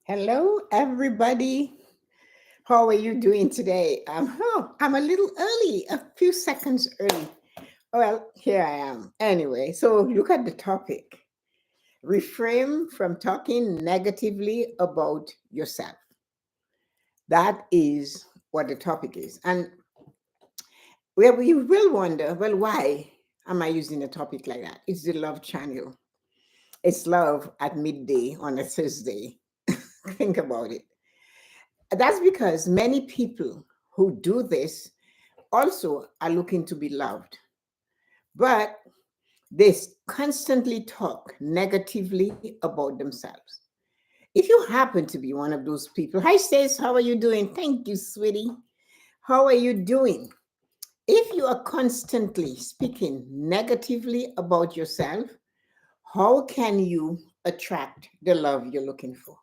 Hello, everybody. How are you doing today? I'm a little early, a few seconds early. Well, here I am. Anyway, so look at the topic. Reframe from talking negatively about yourself. That is what the topic is. And where we will wonder, well, why am I using a topic like that? It's the love channel. It's love at midday on a Thursday. Think about it. That's because many people who do this also are looking to be loved, but they constantly talk negatively about themselves. If you happen to be one of those people, hi, Stace, how are you doing? Thank you, sweetie. How are you doing? If you are constantly speaking negatively about yourself, how can you attract the love you're looking for?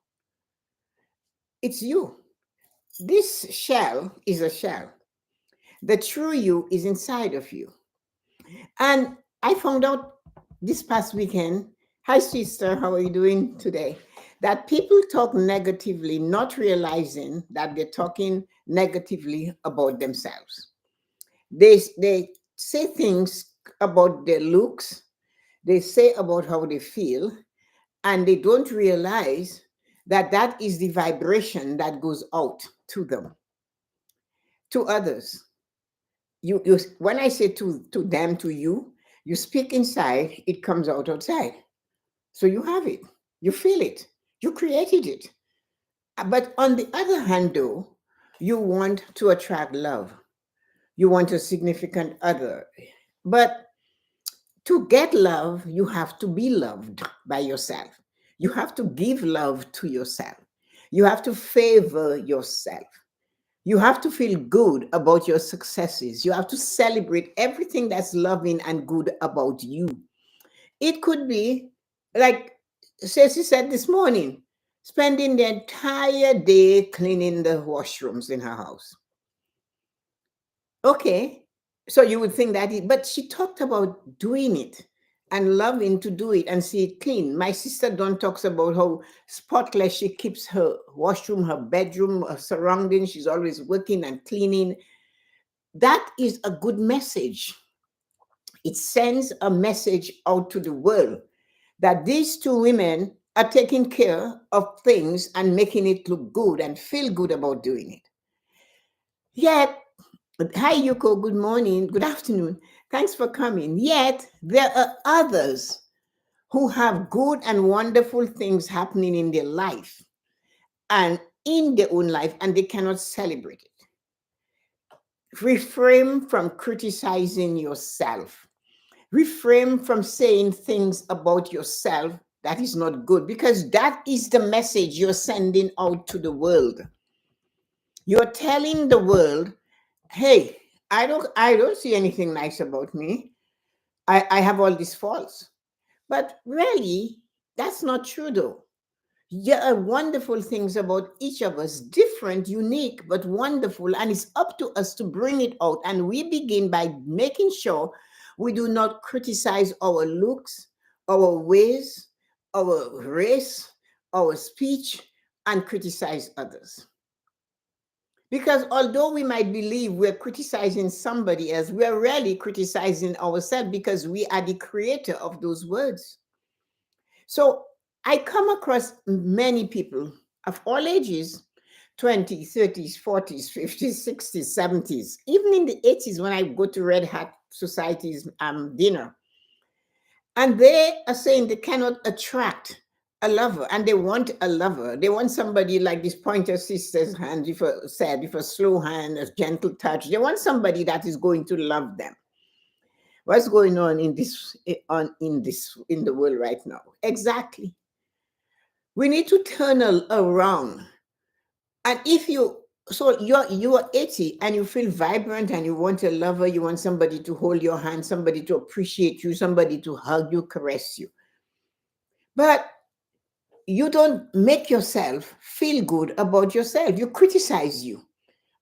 It's you. This shell is a shell. The true you is inside of you. And I found out this past weekend, hi sister, how are you doing today? That people talk negatively, not realizing that they're talking negatively about themselves. They say things about their looks, they say about how they feel, and they don't realize that that is the vibration that goes out to them, to others. You when I say to them, to you, you speak inside, it comes out outside. So you have it, you feel it, you created it. But on the other hand, though, you want to attract love, you want a significant other. But to get love, you have to be loved by yourself. You have to give love to yourself. You have to favor yourself. You have to feel good about your successes. You have to celebrate everything that's loving and good about you. It could be like Ceci said this morning, spending the entire day cleaning the washrooms in her house. Okay, so you would think that but she talked about doing it and loving to do it and see it clean. My sister Dawn talks about how spotless she keeps her washroom, her bedroom, her surroundings. She's always working and cleaning. That is a good message. It sends a message out to the world that these two women are taking care of things and making it look good and feel good about doing it. Yet, hi Yuko, good morning, good afternoon. Thanks for coming. Yet, there are others who have good and wonderful things happening in their life and in their own life, and they cannot celebrate it. Refrain from criticizing yourself. Refrain from saying things about yourself that is not good, because that is the message you're sending out to the world. You're telling the world, hey, I don't see anything nice about me. I have all these faults. But really, that's not true though. There are wonderful things about each of us, different, unique, but wonderful. And it's up to us to bring it out. And we begin by making sure we do not criticize our looks, our ways, our race, our speech, and criticize others. Because although we might believe we're criticizing somebody else, we're really criticizing ourselves because we are the creator of those words. So I come across many people of all ages, 20s, 30s, 40s, 50s, 60s, 70s, even in the 80s when I go to Red Hat Society's dinner. And they are saying they cannot attract a lover and they want a lover. They want somebody like this Pointer Sisters hand, with a slow hand, a gentle touch. They want somebody that is going to love them. What's going on in the world right now? Exactly. We need to turn around. And if you so you're 80 and you feel vibrant and you want a lover, you want somebody to hold your hand, somebody to appreciate you, somebody to hug you, caress you. But you don't make yourself feel good about yourself. You criticize you.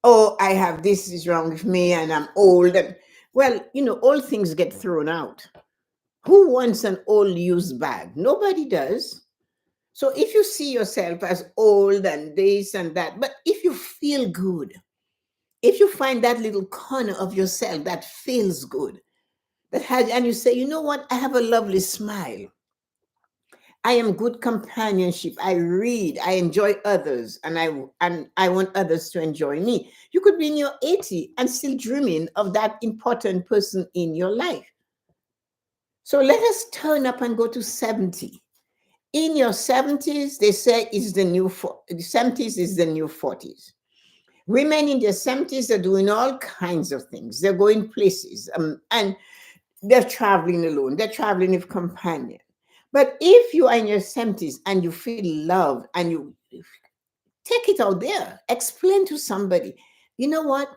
Oh, I have this is wrong with me and I'm old. And well, all things get thrown out. Who wants an old used bag? Nobody does. So if you see yourself as old and this and that, but if you feel good, if you find that little corner of yourself that feels good, that has, and you say, you know what, I have a lovely smile. I am good companionship. I read. I enjoy others, and I want others to enjoy me. You could be in your 80 and still dreaming of that important person in your life. So let us turn up and go to 70. In your 70s, they say is the new the 70s is the new 40s. Women in their 70s are doing all kinds of things. They're going places, and they're traveling alone. They're traveling with companion. But if you are in your 70s and you feel loved and you take it out there, explain to somebody, you know what?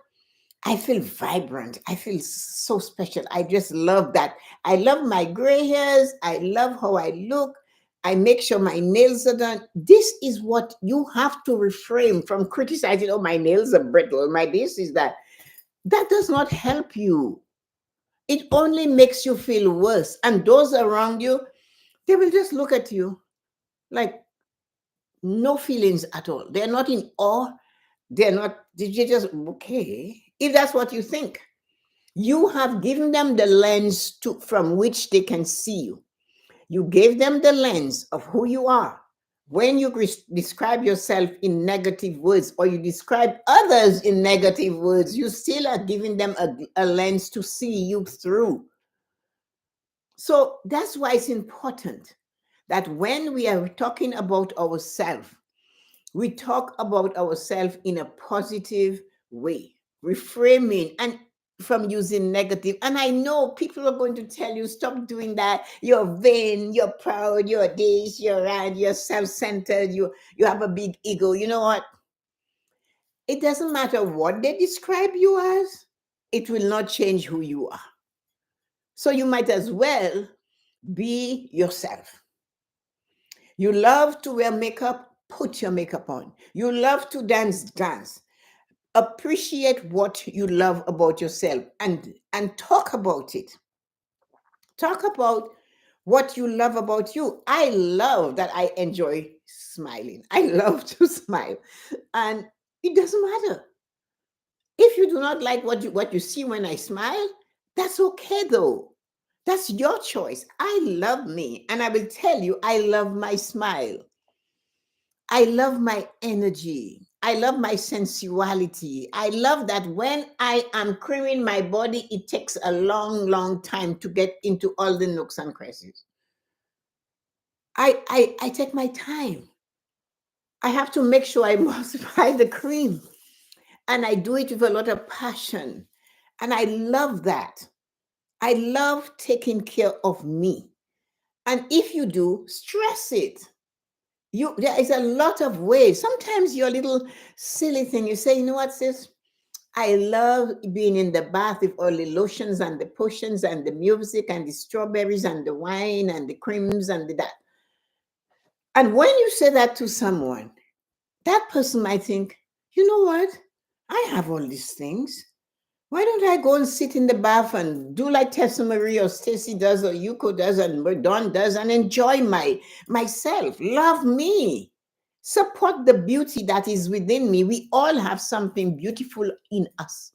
I feel vibrant. I feel so special. I just love that. I love my gray hairs. I love how I look. I make sure my nails are done. This is what you have to refrain from criticizing. Oh, my nails are brittle. My this is that. That does not help you. It only makes you feel worse. And those around you, they will just look at you like no feelings at all. They're not in awe. They're not, did you just, okay, if that's what you think. You have given them the lens from which they can see you. You gave them the lens of who you are. When you describe yourself in negative words or you describe others in negative words, you still are giving them a lens to see you through. So that's why it's important that when we are talking about ourselves, we talk about ourselves in a positive way, reframing and from using negative. And I know people are going to tell you, stop doing that. You're vain, you're proud, you're this, you're that, you're self-centered, you have a big ego. You know what? It doesn't matter what they describe you as, it will not change who you are. So you might as well be yourself. You love to wear makeup, put your makeup on. You love to dance, dance. Appreciate what you love about yourself and talk about it. Talk about what you love about you. I love that I enjoy smiling. I love to smile. And it doesn't matter. If you do not like what you see when I smile, that's okay though. That's your choice. I love me and I will tell you I love my smile. I love my energy. I love my sensuality. I love that when I am creaming my body, it takes a long, long time to get into all the nooks and crannies. I take my time. I have to make sure I multiply the cream. And I do it with a lot of passion. And I love that. I love taking care of me. And if you do, stress it. There is a lot of ways. Sometimes your little silly thing, you say, you know what, sis? I love being in the bath with all the lotions and the potions and the music and the strawberries and the wine and the creams and the that. And when you say that to someone, that person might think, you know what? I have all these things. Why don't I go and sit in the bath and do like Tessa-Marie or Stacy does or Yuko does and Don does and enjoy myself? Love me. Support the beauty that is within me. We all have something beautiful in us.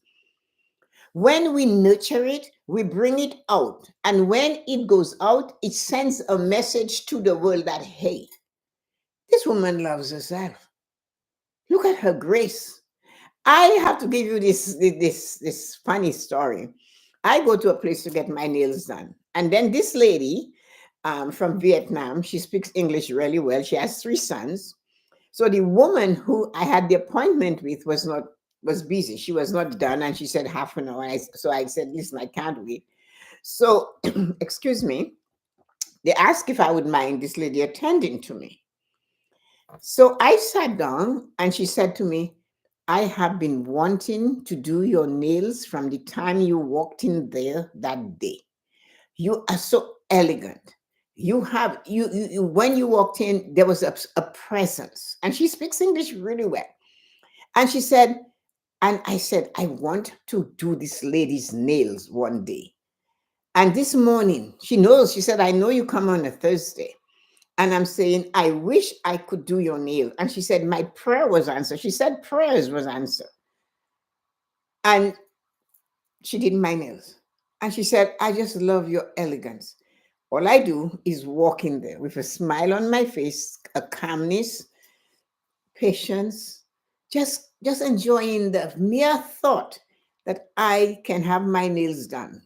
When we nurture it, we bring it out. And when it goes out, it sends a message to the world that, hey, this woman loves herself. Look at her grace. I have to give you this funny story. I go to a place to get my nails done, and then this lady from Vietnam, she speaks English really well. She has 3 sons. So the woman who I had the appointment with was busy. She was not done, and she said half an hour. So I said, listen, I can't wait. So excuse me. They asked if I would mind this lady attending to me. So I sat down and she said to me, I have been wanting to do your nails from the time you walked in there that day. You are so elegant. You have when you walked in, there was a presence. And she speaks English really well. And she said, and I said, I want to do this lady's nails one day. And this morning, she knows, she said, I know you come on a Thursday. And I'm saying, I wish I could do your nail. And she said, my prayer was answered. She said, prayers was answered. And she did my nails. And she said, I just love your elegance. All I do is walk in there with a smile on my face, a calmness, patience, just enjoying the mere thought that I can have my nails done.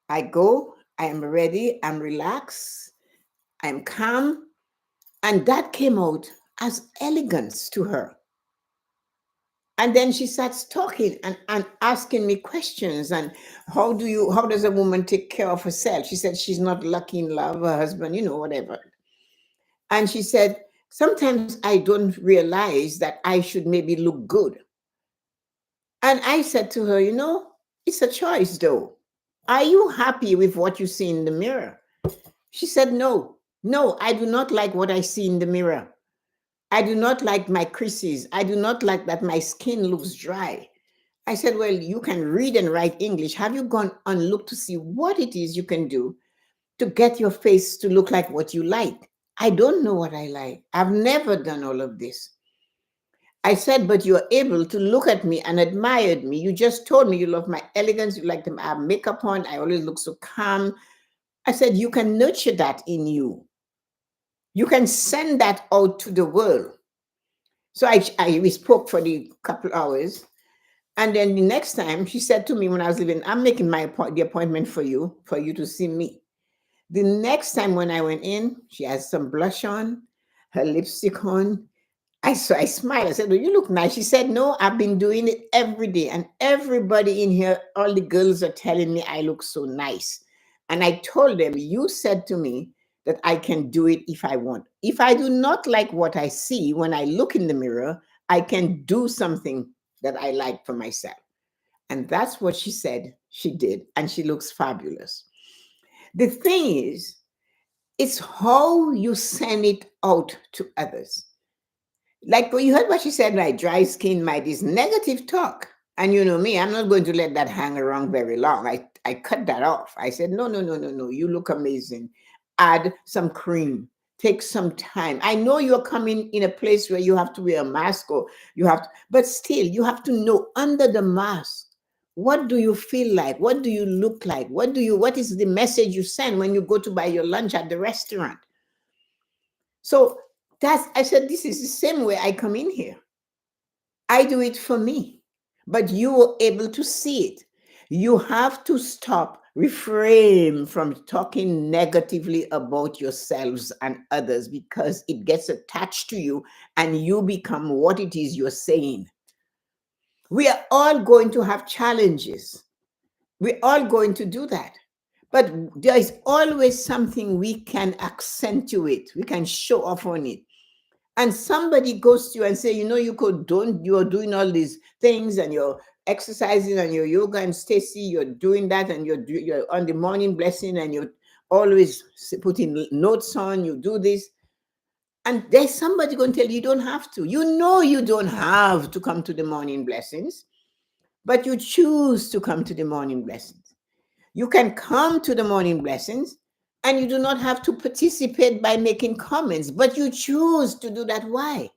I go, I am ready, I'm relaxed, I'm calm, and that came out as elegance to her. And then she starts talking and asking me questions. And how does a woman take care of herself? She said she's not lucky in love, her husband, whatever. And she said, sometimes I don't realize that I should maybe look good. And I said to her, it's a choice though. Are you happy with what you see in the mirror? She said, no, no, I do not like what I see in the mirror. I do not like my creases. I do not like that my skin looks dry. I said, well, you can read and write English. Have you gone and looked to see what it is you can do to get your face to look like what you like? I don't know what I like. I've never done all of this. I said, but you're able to look at me and admired me. You just told me you love my elegance. You like to have makeup on. I always look so calm. I said, you can nurture that in you. You can send that out to the world. So we spoke for the couple hours. And then the next time she said to me when I was leaving, I'm making the appointment for you to see me. The next time when I went in, she has some blush on, her lipstick on. I smiled. I said, well, you look nice. She said, no, I've been doing it every day. And everybody in here, all the girls are telling me I look so nice. And I told them, you said to me that I can do it if I want. If I do not like what I see when I look in the mirror, I can do something that I like for myself. And that's what she said she did. And she looks fabulous. The thing is, it's how you send it out to others. Like you heard what she said, right? Dry skin, my this negative talk. And you know me, I'm not going to let that hang around very long. I cut that off. I said, no, no, no, no, no. You look amazing. Add some cream. Take some time. I know you're coming in a place where you have to wear a mask or but still you have to know under the mask, what do you feel like? What do you look like? What is the message you send when you go to buy your lunch at the restaurant? So I said, this is the same way I come in here. I do it for me, but you were able to see it. You have to stop, refrain from talking negatively about yourselves and others because it gets attached to you and you become what it is you're saying. We are all going to have challenges. We're all going to do that. But there is always something we can accentuate. We can show off on it. And somebody goes to you and say, you're doing all these things and you're exercising and your yoga, and Stacy, you're doing that, and you're on the morning blessing and you're always putting notes on, you do this. And there's somebody going to tell you don't have to. You don't have to come to the morning blessings, but you choose to come to the morning blessings. You can come to the morning blessings and you do not have to participate by making comments, but you choose to do that. Why?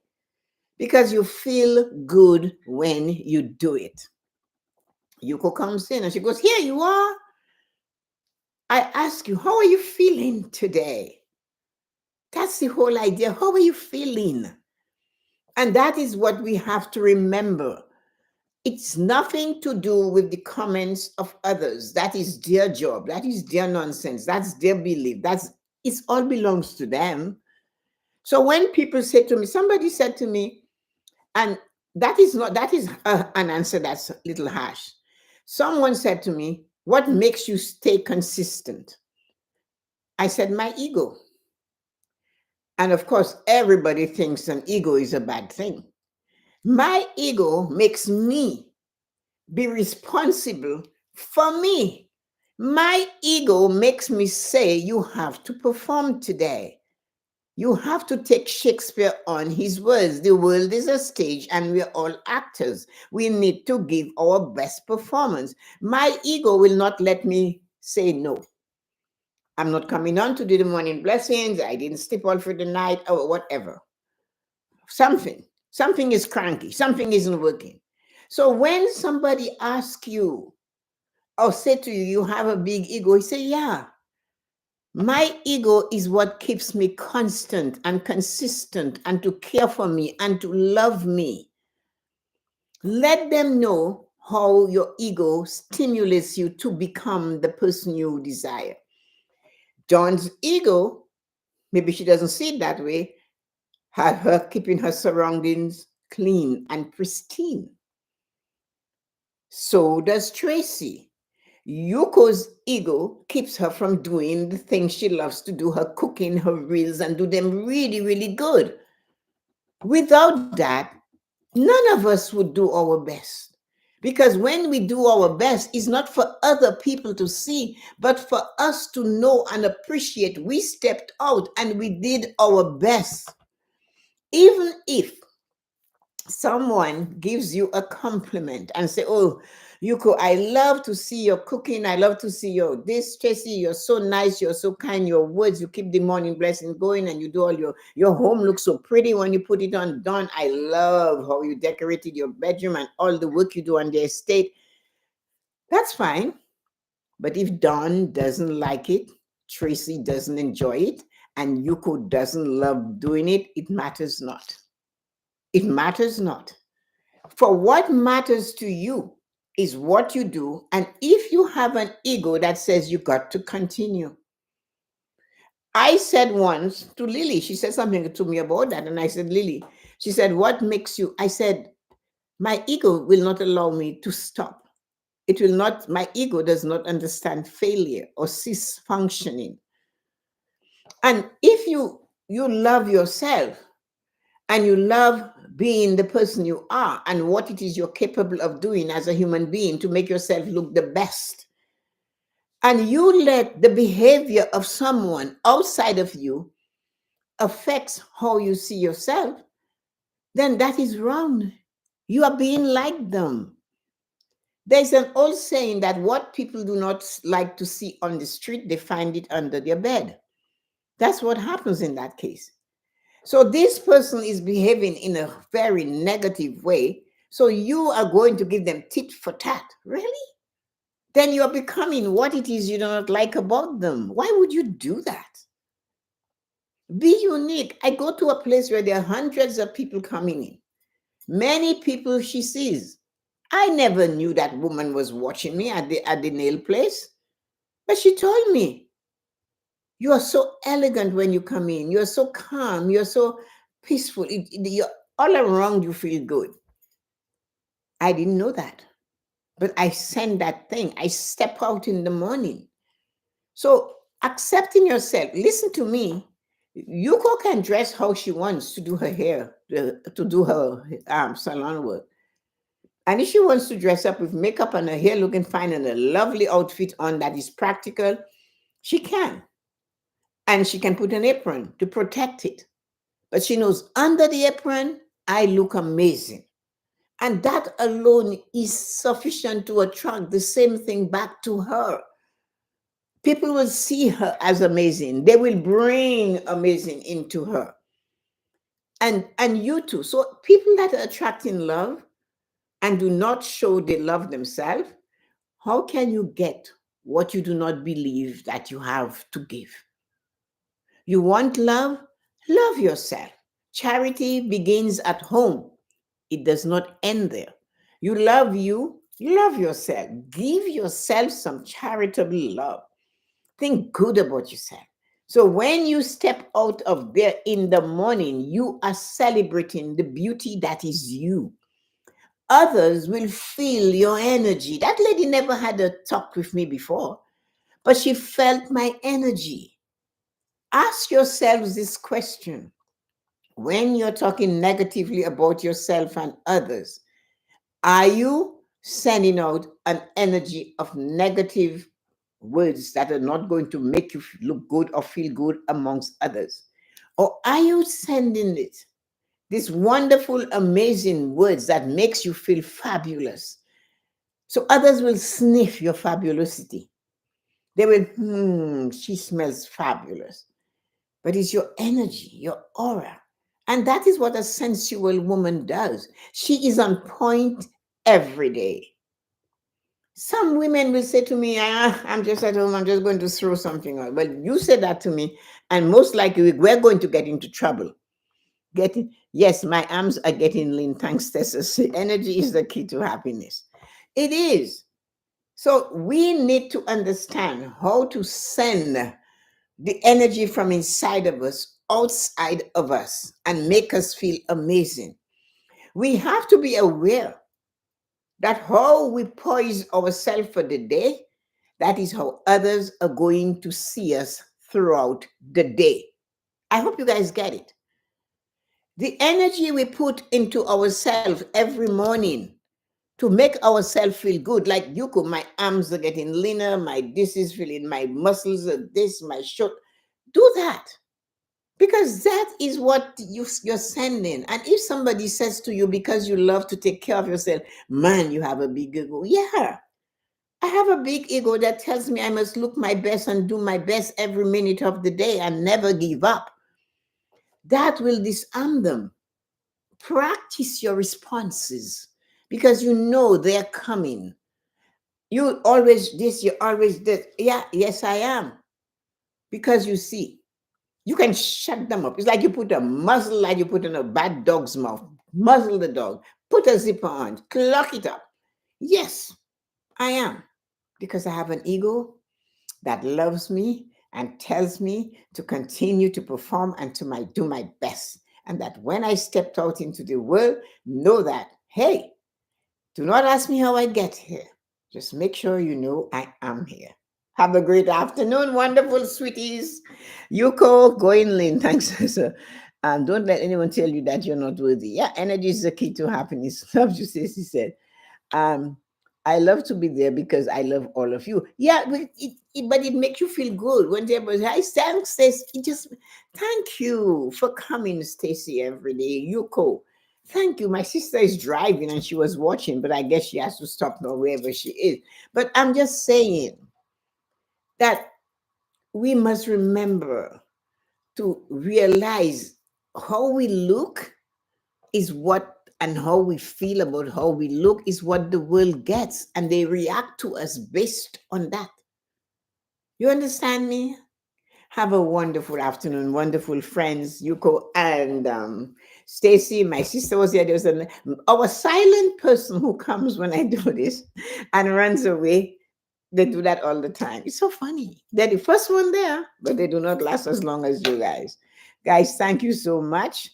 Because you feel good when you do it. Yuko comes in and she goes, here you are. I ask you, how are you feeling today? That's the whole idea. How are you feeling? And that is what we have to remember. It's nothing to do with the comments of others. That is their job. That is their nonsense. That's their belief. It all belongs to them. So when people say to me, somebody said to me, and that is an answer that's a little harsh. Someone said to me, what makes you stay consistent? I said, my ego. And of course, everybody thinks an ego is a bad thing. My ego makes me be responsible for me. My ego makes me say, you have to perform today. You have to take Shakespeare on his words. The world is a stage and we're all actors. We need to give our best performance. My ego will not let me say no. I'm not coming on to do the morning blessings. I didn't sleep all through the night or whatever. Something is cranky. Something isn't working. So when somebody asks you or say to you, you have a big ego, you say, yeah, my ego is what keeps me constant and consistent and to care for me and to love me. Let them know how your ego stimulates you to become the person you desire. Dawn's ego, maybe she doesn't see it that way, had her keeping her surroundings clean and pristine. So does Tracy. Yuko's ego keeps her from doing the things she loves to do, her cooking, her reels, and do them really, really good. Without that, none of us would do our best. Because when we do our best, it's not for other people to see, but for us to know and appreciate we stepped out and we did our best. Even if someone gives you a compliment and say, oh, Yuko, I love to see your cooking. I love to see your this, Tracy. You're so nice. You're so kind. Your words, you keep the morning blessing going and you do all your home looks so pretty when you put it on. Dawn, I love how you decorated your bedroom and all the work you do on the estate. That's fine. But if Dawn doesn't like it, Tracy doesn't enjoy it, and Yuko doesn't love doing it, it matters not. It matters not. For what matters to you is what you do. And if you have an ego that says you got to continue. I said once to Lily, she said something to me about that. And I said, Lily, she said, what makes you? I said, my ego will not allow me to stop. It will not, my ego does not understand failure or cease functioning. And if you love yourself, and you love being the person you are and what it is you're capable of doing as a human being to make yourself look the best, and you let the behavior of someone outside of you affects how you see yourself, then that is wrong. You are being like them. There's an old saying that what people do not like to see on the street, they find it under their bed. That's what happens in that case. So this person is behaving in a very negative way. So you are going to give them tit for tat. Really? Then you're becoming what it is you do not like about them. Why would you do that? Be unique. I go to a place where there are hundreds of people coming in. Many people she sees. I never knew that woman was watching me at the nail place. But she told me, you are so elegant when you come in. You're so calm. You're so peaceful. You're all around you feel good. I didn't know that. But I send that thing. I step out in the morning. So accepting yourself, listen to me. Yuko can dress how she wants to do her hair, to do her salon work. And if she wants to dress up with makeup and her hair looking fine and a lovely outfit on that is practical, she can. And she can put an apron to protect it. But she knows under the apron, I look amazing. And that alone is sufficient to attract the same thing back to her. People will see her as amazing. They will bring amazing into her. And you too. So people that are attracting love and do not show they love themselves, how can you get what you do not believe that you have to give? You want love? Love yourself. Charity begins at home. It does not end there. You love you, love yourself. Give yourself some charitable love. Think good about yourself. So when you step out of there in the morning, you are celebrating the beauty that is you. Others will feel your energy. That lady never had a talk with me before, but she felt my energy. Ask yourselves this question. When you're talking negatively about yourself and others, are you sending out an energy of negative words that are not going to make you look good or feel good amongst others? Or are you sending it, these wonderful, amazing words that makes you feel fabulous? So others will sniff your fabulosity. They will, she smells fabulous. But it's your energy, your aura. And that is what a sensual woman does. She is on point every day. Some women will say to me, I'm just at home, I'm just going to throw something out. Well, you said that to me, and most likely we're going to get into trouble. Yes, my arms are getting lean, thanks, Tessa. Energy is the key to happiness. It is. So we need to understand how to send the energy from inside of us outside of us and make us feel amazing. We have to be aware that how we poise ourselves for the day, that is how others are going to see us throughout the day. I hope you guys get it. The energy we put into ourselves every morning to make ourselves feel good, like Yuko, my arms are getting leaner, my this is feeling, my muscles are this, my shoulder. Do that, because that is what you're sending. And if somebody says to you, because you love to take care of yourself, man, you have a big ego. Yeah, I have a big ego that tells me I must look my best and do my best every minute of the day and never give up. That will disarm them. Practice your responses because you know they're coming. You always this, you always this. Yeah, yes, I am. Because you see, you can shut them up. It's like you put a muzzle, like you put in a bad dog's mouth. Muzzle the dog. Put a zipper on. Clock it up. Yes, I am. Because I have an ego that loves me and tells me to continue to perform and to do my best. And that when I stepped out into the world, know that, hey, do not ask me how I get here. Just make sure you know I am here. Have a great afternoon, wonderful sweeties. Yuko, go in lane. Thanks, sir. Don't let anyone tell you that you're not worthy. Yeah, energy is the key to happiness. Love you, Stacey said. Um, I love to be there because I love all of you. Yeah, but it makes you feel good when everybody says, "Hi, thanks, Stacey." It just thank you for coming, Stacy, every day. Yuko, thank you. My sister is driving and she was watching, but I guess she has to stop now wherever she is. But I'm just saying that we must remember to realize how we look is what, and how we feel about how we look is what the world gets, and they react to us based on that. You understand me? Have a wonderful afternoon, wonderful friends, Yuko and Stacy. My sister was here. There was our silent person who comes when I do this and runs away. They do that all the time. It's so funny. They're the first one there, but they do not last as long as you guys. Guys, thank you so much.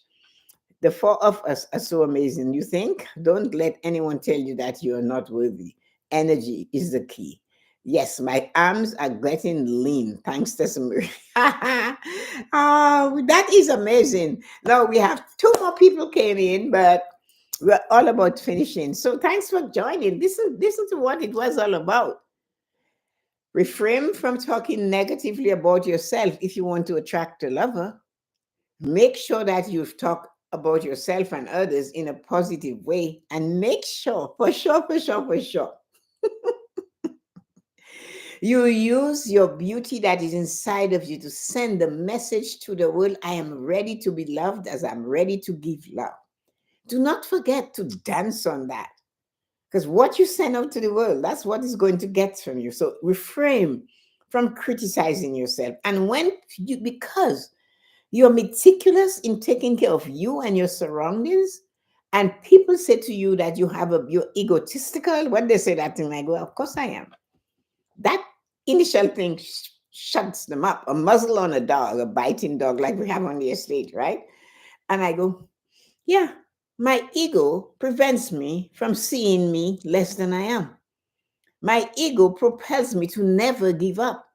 The four of us are so amazing. You think? Don't let anyone tell you that you're not worthy. Energy is the key. Yes, my arms are getting lean. Thanks, Tessa-Marie. Oh, that is amazing. Now we have two more people came in, but we're all about finishing. So thanks for joining. Listen to what it was all about. Refrain from talking negatively about yourself if you want to attract a lover. Make sure that you've talked about yourself and others in a positive way, and make sure, for sure, you use your beauty that is inside of you to send the message to the world: I am ready to be loved as I'm ready to give love. Do not forget to dance on that, because what you send out to the world, that's what is going to get from you. So refrain from criticizing yourself. And because you're meticulous in taking care of you and your surroundings, and people say to you that you're egotistical. When they say that thing, I go, of course I am. That initial thing shuts them up. A muzzle on a dog, a biting dog, like we have on the estate, right? And I go, yeah, my ego prevents me from seeing me less than I am. My ego propels me to never give up.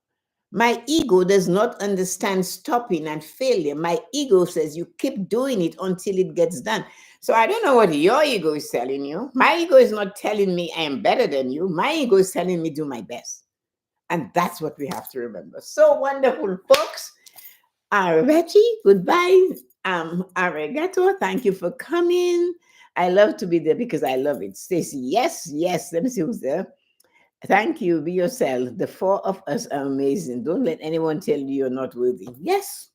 My ego does not understand stopping and failure. My ego says you keep doing it until it gets done. So I don't know what your ego is telling you. My ego is not telling me I am better than you. My ego is telling me do my best. And that's what we have to remember. So wonderful, folks. Arrivederci. Goodbye. Arigato. Thank you for coming. I love to be there because I love it. Stacy, yes, yes. Let me see who's there. Thank you. Be yourself. The four of us are amazing. Don't let anyone tell you you're not worthy. Yes.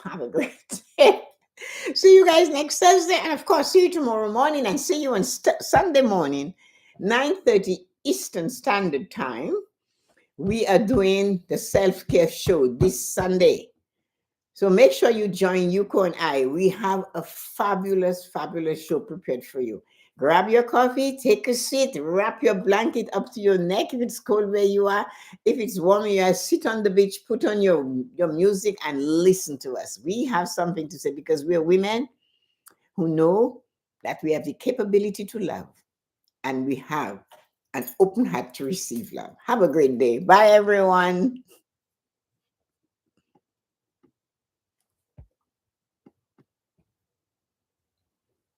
Have a great day. See you guys next Thursday. And of course, see you tomorrow morning and see you on Sunday morning, 9:30 Eastern Standard Time. We are doing the self-care show this Sunday. So make sure you join Yuko and I. We have a fabulous, fabulous show prepared for you. Grab your coffee, take a seat, wrap your blanket up to your neck if it's cold where you are. If it's warm where you are, sit on the beach, put on your music, and listen to us. We have something to say because we're women who know that we have the capability to love and we have an open heart to receive love. Have a great day. Bye, everyone.